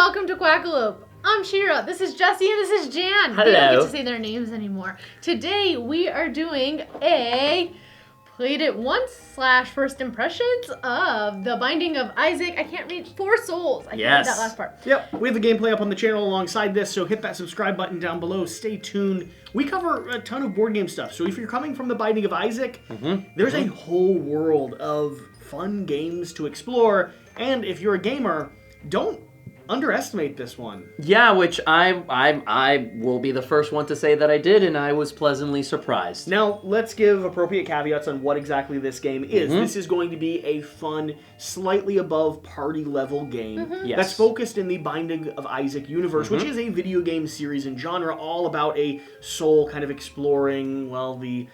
welcome to Quackalope. I'm Shira, this is Jessie, and this is Jan. Hello. They don't get to say their names anymore. Today we are doing a played it once / first impressions of the Binding of Issac. I can't read 4 souls. I can't read that last part. Yep, we have the gameplay up on the channel alongside this, so hit that subscribe button down below. Stay tuned. We cover a ton of board game stuff, so if you're coming from the Binding of Issac, there's a whole world of fun games to explore, and if you're a gamer, don't underestimate this one. Yeah, which I will be the first one to say that I did, and I was pleasantly surprised. Now, let's give appropriate caveats on what exactly this game is. This is going to be a fun, slightly above party level game that's focused in the Binding of Issac universe, which is a video game series and genre all about a soul kind of exploring, well, the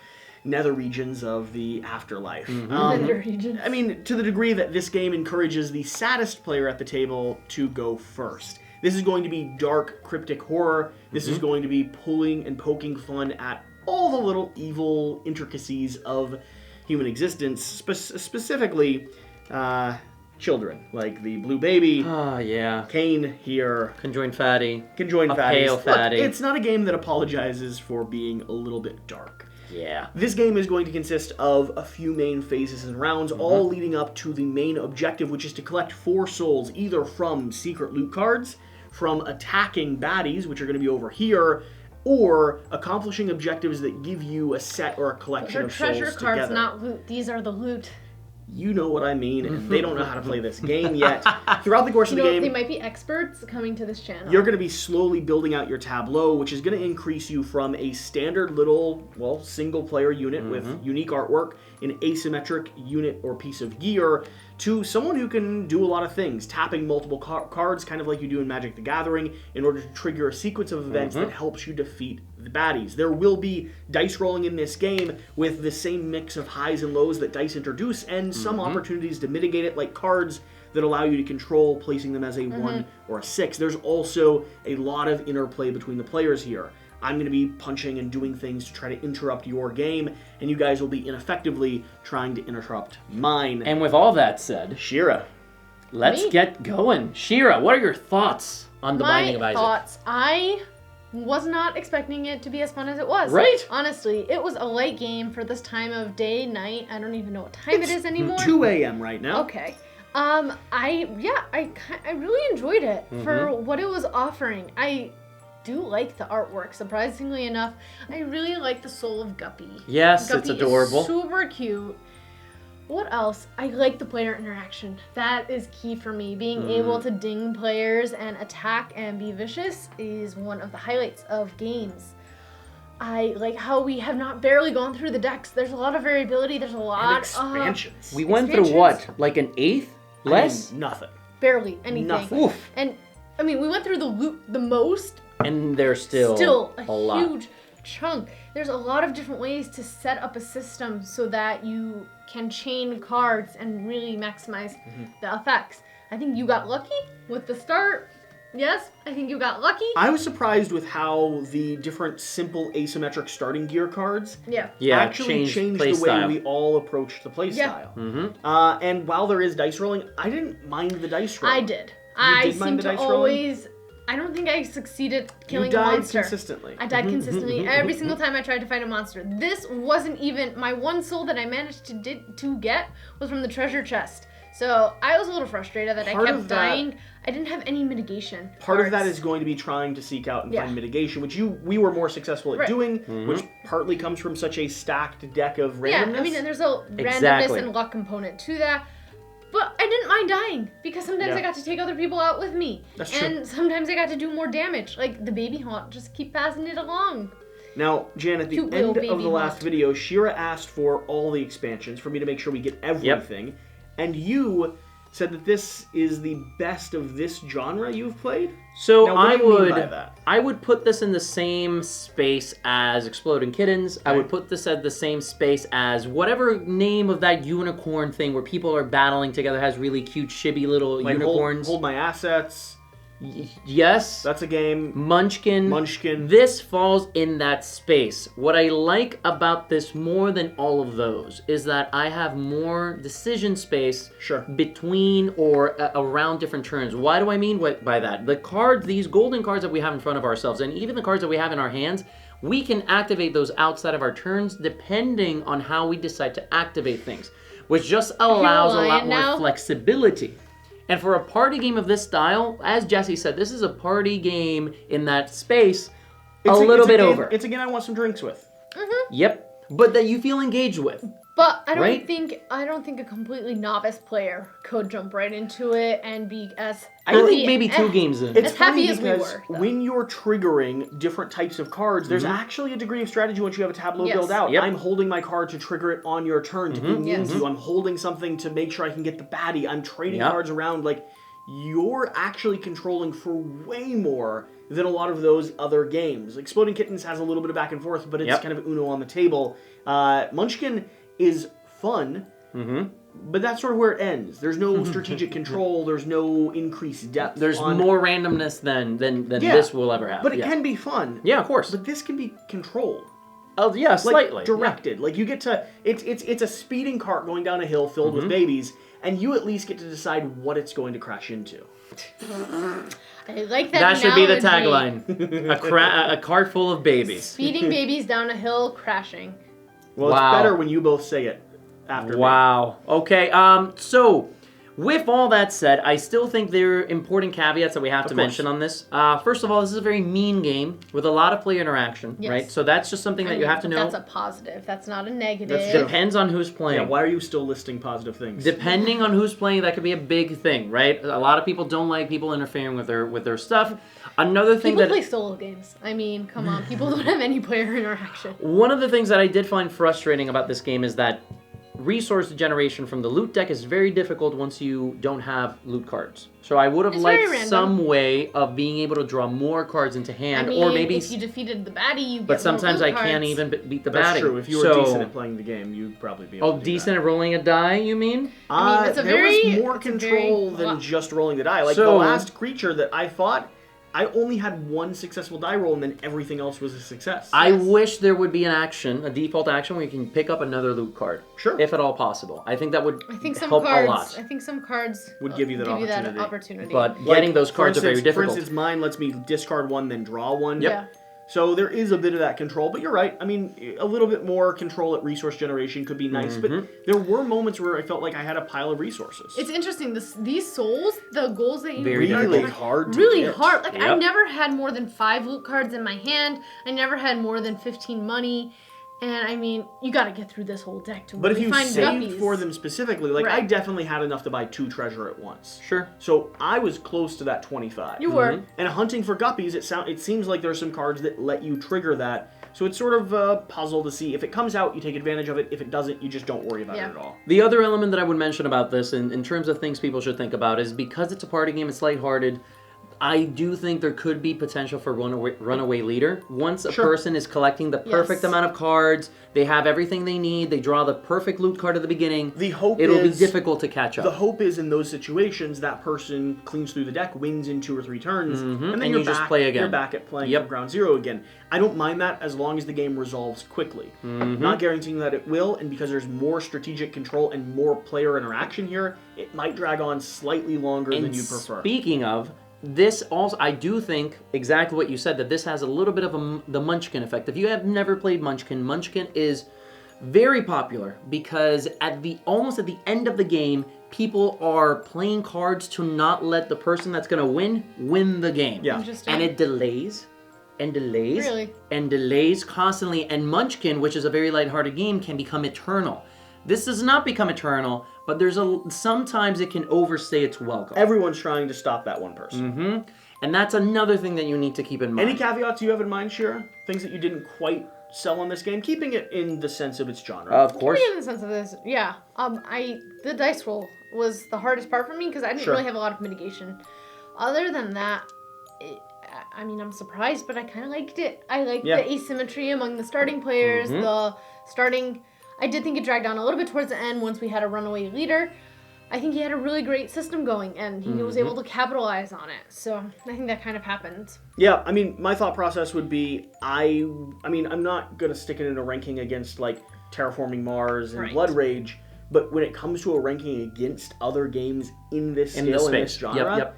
nether regions of the afterlife. Nether regions. I mean, to the degree that this game encourages the saddest player at the table to go first. This is going to be dark, cryptic horror. This is going to be pulling and poking fun at all the little evil intricacies of human existence, specifically children, like the blue baby. Oh, yeah. Cain here. Conjoined fatty. Conjoined fatties. Pale fatty. Look, it's not a game that apologizes for being a little bit dark. Yeah. This game is going to consist of a few main phases and rounds, all leading up to the main objective, which is to collect 4 souls, either from secret loot cards, from attacking baddies, which are going to be over here, or accomplishing objectives that give you a set or a collection of souls treasure cards, together. not loot. These are the loot. You know what I mean, and they don't know how to play this game yet. Throughout the course of the game, they might be experts coming to this channel. you're going to be slowly building out your tableau, which is going to increase you from a standard little, well, single-player unit with unique artwork, an asymmetric unit or piece of gear, to someone who can do a lot of things, tapping multiple cards, kind of like you do in Magic the Gathering, in order to trigger a sequence of events that helps you defeat the baddies. There will be dice rolling in this game with the same mix of highs and lows that dice introduce, and some opportunities to mitigate it, like cards that allow you to control placing them as a 1 or a 6. There's also a lot of interplay between the players here. I'm going to be punching and doing things to try to interrupt your game, and you guys will be ineffectively trying to interrupt mine. And with all that said, Shira. let's get going. Shira, what are your thoughts on the Binding of Issac? My thoughts, I was not expecting it to be as fun as it was. Right? Honestly, it was a light game for this time of day, night. I don't even know what time it is anymore. 2 a.m. right now. Okay. I really enjoyed it for what it was offering. I do like the artwork, surprisingly enough. I really like the soul of Guppy. Yes, Guppy it's adorable. Is super cute. What else? I like the player interaction. That is key for me. Being able to ding players and attack and be vicious is one of the highlights of games. I like how we have not barely gone through the decks. There's a lot of variability. There's a lot And expansions. We went through what? Like an eighth? Less? I mean, nothing. barely anything. Nothing. Oof. And I mean, we went through the loot the most. And there's still a lot. huge chunk. There's a lot of different ways to set up a system so that you can chain cards and really maximize the effects. I think you got lucky with the start. Yes, I think you got lucky. I was surprised with how the different simple asymmetric starting gear cards Yeah. actually changed the way style. we all approach the play style. And while there is dice rolling, I didn't mind the dice rolling. I did. I did seem mind the to dice rolling? always. I don't think I succeeded killing You a died monster. consistently. I died consistently every single time I tried to fight a monster. This wasn't even my one soul that I managed to get was from the treasure chest. So I was a little frustrated that Part I of kept that- dying. I didn't have any mitigation. Part of that parts. is going to be trying to seek out and Yeah. find mitigation, which we were more successful at Right. doing, which partly comes from such a stacked deck of randomness. Yeah, I mean, there's a randomness Exactly. and luck component to that. But I didn't mind dying because sometimes Yeah. I got to take other people out with me. That's true. And sometimes I got to do more damage. Like the baby haunt, just keep passing it along. Now, Jan, at the Cute little end of baby the last haunt. video, Shira asked for all the expansions for me to make sure we get everything. And you said that this is the best of this genre you've played? So Now, what I do you mean would by that? I would put this in the same space as Exploding Kittens. I would put this at the same space as whatever name of that unicorn thing where people are battling together has really cute, shibby little Like unicorns. Hold my assets. Yes. That's a game. Munchkin. This falls in that space. What I like about this more than all of those is that I have more decision space between or around different turns. Why do I mean by that? The cards, these golden cards that we have in front of ourselves, and even the cards that we have in our hands, we can activate those outside of our turns depending on how we decide to activate things, which just allows a lot more flexibility. And for a party game of this style, as Jesse said, this is a party game in that space, it's a little bit over. It's a game I want some drinks with. Yep, but that you feel engaged with. But I don't think a completely novice player could jump right into it and be as I think maybe 2 games in. It's as happy as we because were. When you're triggering different types of cards, there's actually a degree of strategy once you have a tableau built out. Yep. I'm holding my card to trigger it on your turn to be mean to you. I'm holding something to make sure I can get the baddie. I'm trading cards around. Like, you're actually controlling for way more than a lot of those other games. Exploding Kittens has a little bit of back and forth, but it's kind of Uno on the table. Munchkin is fun, but that's sort of where it ends. There's no strategic control. There's no increased depth. There's more randomness than this will ever have. But it can be fun. Yeah, of course. But this can be controlled. Oh yeah, slightly directed. Like you get to it's a speeding cart going down a hill filled with babies, and you at least get to decide what it's going to crash into. I like that. That should be the tagline. A cart full of babies. Speeding babies down a hill, crashing. Well, it's better when you both say it after me. Okay, so with all that said, I still think there are important caveats that we have to mention on this. First of all, this is a very mean game with a lot of player interaction, right? So that's just something that you have to know. That's a positive. That's not a negative. Depends on who's playing. Yeah, why are you still listing positive things? Depending on who's playing, that could be a big thing, right? A lot of people don't like people interfering with their stuff. Another thing people play solo games. I mean, come on, people don't have any player interaction. One of the things that I did find frustrating about this game is that resource generation from the loot deck is very difficult once you don't have loot cards. So I would have liked some way of being able to draw more cards into hand, or maybe if you defeated the baddie, you get but sometimes more I loot can't cards. even beat the baddie. That's true. If you were decent at playing the game, you'd probably be able to do decent at rolling a die, you mean? There was more control than just rolling the die. Like the last creature that I fought, I only had one successful die roll, and then everything else was a success. I wish there would be a default action where you can pick up another loot card. Sure. If at all possible. I think that would help a lot. I think some cards would give you that opportunity. But getting those cards are very difficult. For instance, mine lets me discard one, then draw one. Yep. Yeah. So there is a bit of that control, but you're right. I mean, a little bit more control at resource generation could be nice, but there were moments where I felt like I had a pile of resources. It's interesting. These souls, the goals that you really hard to really get. hard. Like I never had more than 5 loot cards in my hand. I never had more than 15 money. And I mean, you got to get through this whole deck to really find guppies. But if you saved for them specifically, like I definitely had enough to buy 2 treasure at once. Sure. So I was close to that 25. You were. And hunting for guppies, it seems like there's some cards that let you trigger that. So it's sort of a puzzle to see. If it comes out, you take advantage of it. If it doesn't, you just don't worry about it at all. The other element that I would mention about this, in terms of things people should think about, is because it's a party game, it's lighthearted. I do think there could be potential for runaway leader. Once a person is collecting the perfect amount of cards, they have everything they need, they draw the perfect loot card at the beginning, it'll be difficult to catch up. The hope is in those situations, that person cleans through the deck, wins in 2 or 3 turns, and then you just play again. You're back at playing from ground zero again. I don't mind that as long as the game resolves quickly. Not guaranteeing that it will, and because there's more strategic control and more player interaction here, it might drag on slightly longer than you prefer. Speaking of, this also, I do think exactly what you said, that this has a little bit of the Munchkin effect. If you have never played Munchkin, Munchkin is very popular because almost at the end of the game, people are playing cards to not let the person that's going to win the game. Yeah. And it delays and delays and delays constantly. And Munchkin, which is a very lighthearted game, can become eternal. This does not become eternal, but sometimes it can overstay its welcome. Everyone's trying to stop that one person. And that's another thing that you need to keep in mind. Any caveats you have in mind, Shira? Things that you didn't quite sell on this game? Keeping it in the sense of its genre. Of course. Keeping it in the sense of this, yeah. The dice roll was the hardest part for me because I didn't really have a lot of mitigation. Other than that, I'm surprised, but I kind of liked it. I liked the asymmetry among the starting players, I did think it dragged on a little bit towards the end once we had a runaway leader. I think he had a really great system going, and he was able to capitalize on it. So I think that kind of happened. Yeah, I mean, my thought process would be, I'm not gonna stick it in a ranking against like Terraforming Mars and Blood Rage, but when it comes to a ranking against other games in this scale, in this genre,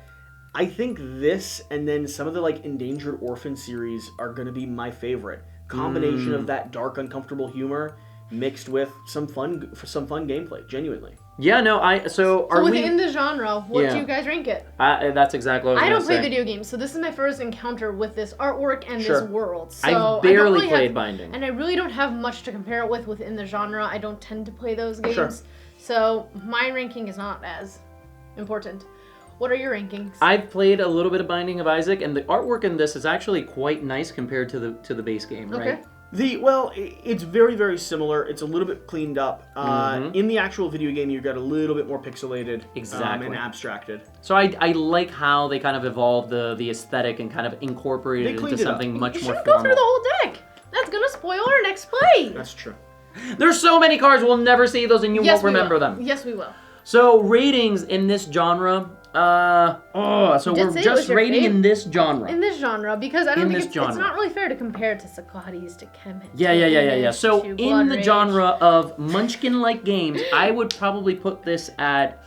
I think this and then some of the like Endangered Orphan series are gonna be my favorite combination of that dark, uncomfortable humor mixed with some fun gameplay. Genuinely. Yeah, no, so within the genre, what do you guys rank it? That's exactly what I was don't play video games, so this is my first encounter with this artwork and this world. So I've barely played Binding. And I really don't have much to compare it with within the genre. I don't tend to play those games. So my ranking is not as important. What are your rankings? I've played a little bit of Binding of Isaac, and the artwork in this is actually quite nice compared to the base game, right? It's very, very similar. It's a little bit cleaned up. In the actual video game, you got a little bit more pixelated and abstracted. So I like how they kind of evolved the aesthetic and kind of incorporated it into something much more formal. You shouldn't go through the whole deck. That's going to spoil our next play. That's true. There's so many cards, we'll never see those, and you won't remember them. Yes, we will. So ratings in this genre. So we're just rating in this genre. In this genre, because I don't think it's not really fair to compare it to Socrates, to Kemet. Yeah. So in the genre of Munchkin-like games, I would probably put this at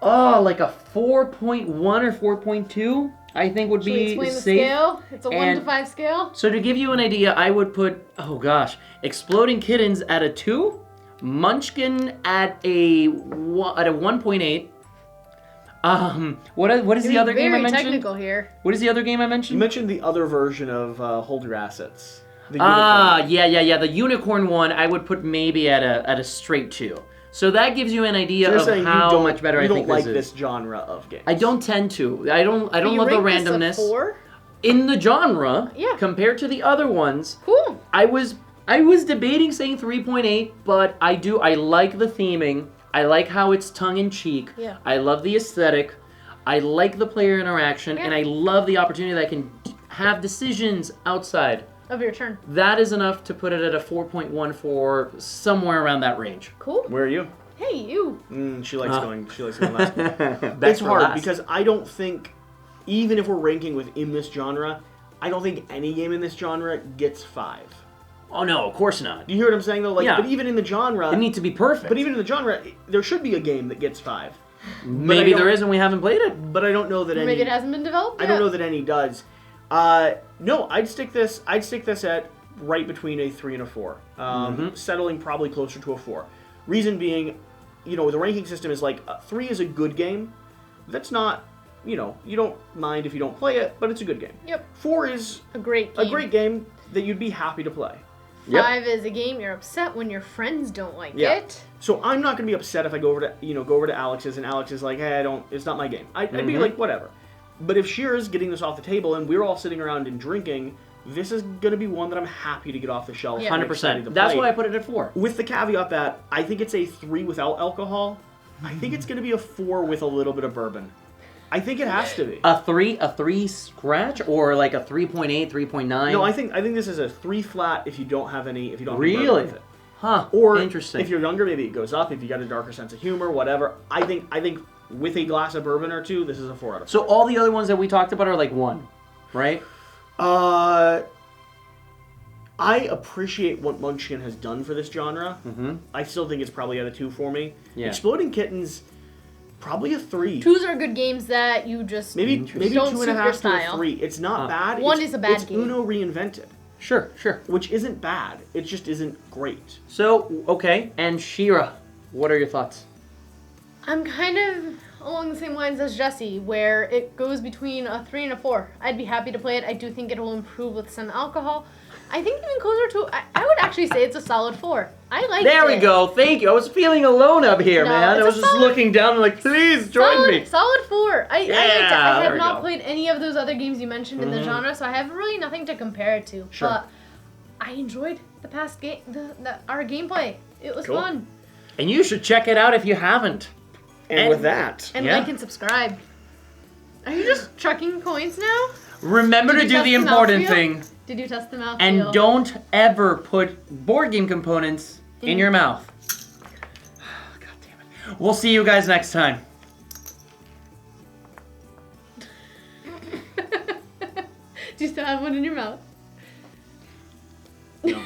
like a 4.1 or 4.2. I think would be explain the safe. Scale? It's a 1 to 5 scale. So to give you an idea, I would put Exploding Kittens at a 2, Munchkin at a 1.8. What is the other game I mentioned? Very technical here. What is the other game I mentioned? You mentioned the other version of Hold Your Assets. Yeah. The unicorn one I would put maybe at a straight 2. So that gives you an idea of how much better I think this is. You don't like this genre of games. I don't tend to. I don't love the randomness. This a 4? In the genre, compared to the other ones, cool. I was debating saying 3.8, but I like the theming. I like how it's tongue-in-cheek. Yeah. I love the aesthetic. I like the player interaction, and I love the opportunity that I can have decisions outside of your turn. That is enough to put it at a 4.14, somewhere around that range. Cool. Where are you? Hey, you. She likes going last. It's hard because I don't think, even if we're ranking within this genre, I don't think any game in this genre gets 5. Oh no, of course not. Do you hear what I'm saying though? But even in the genre, it needs to be perfect. But even in the genre, there should be a game that gets 5. Maybe there is, and we haven't played it. But I don't know that any. Maybe it hasn't been developed yet. I don't know that any does. No, I'd stick this at right between a 3 and a 4. Settling probably closer to a 4. Reason being, the ranking system is like 3 is a good game. That's not. You don't mind if you don't play it, but it's a good game. Yep. 4 is a great game that you'd be happy to play. 5 is a game you're upset when your friends don't like it. So I'm not gonna be upset if I go over to Alex's and Alex is like, hey, it's not my game. I'd be like, whatever. But if Shear's getting this off the table and we're all sitting around and drinking, this is gonna be one that I'm happy to get off the shelf. 100%. That's why I put it at 4. With the caveat that I think it's a 3 without alcohol. I think it's gonna be a 4 with a little bit of bourbon. I think it has to be. A 3 scratch or like a 3.8, 3.9? No, I think this is a 3 flat if you don't have any really? With it. Huh. Or interesting. If you're younger, maybe it goes up. If you got a darker sense of humor, whatever. I think with a glass of bourbon or 2, this is a 4 out of 5. So all the other ones that we talked about are like 1, right? I appreciate what Munchkin has done for this genre. I still think it's probably at a 2 for me. Yeah. Exploding Kittens, probably a 3. 2s are good games that you just maybe don't 2.5 to a 3. It's not bad. 1 is a bad game. It's Uno reinvented. Sure. Which isn't bad. It just isn't great. So, okay, and Shira, what are your thoughts? I'm kind of along the same lines as Jesse, where it goes between a 3 and a 4. I'd be happy to play it. I do think it will improve with some alcohol. I think even closer to, I would actually say it's a solid 4. I like it. There we go. Thank you. I was feeling alone up here, man. I was just looking down and like, please join me. Solid 4. I have not go. played any of those other games you mentioned in the genre, so I have really nothing to compare it to. Sure. But I enjoyed the past game, our gameplay. It was fun. And you should check it out if you haven't. And with that, and like and subscribe. Are you just chucking coins now? Remember to do the important thing. Did you test them out? And don't ever put board game components in your mouth. God damn it. We'll see you guys next time. Do you still have one in your mouth? No.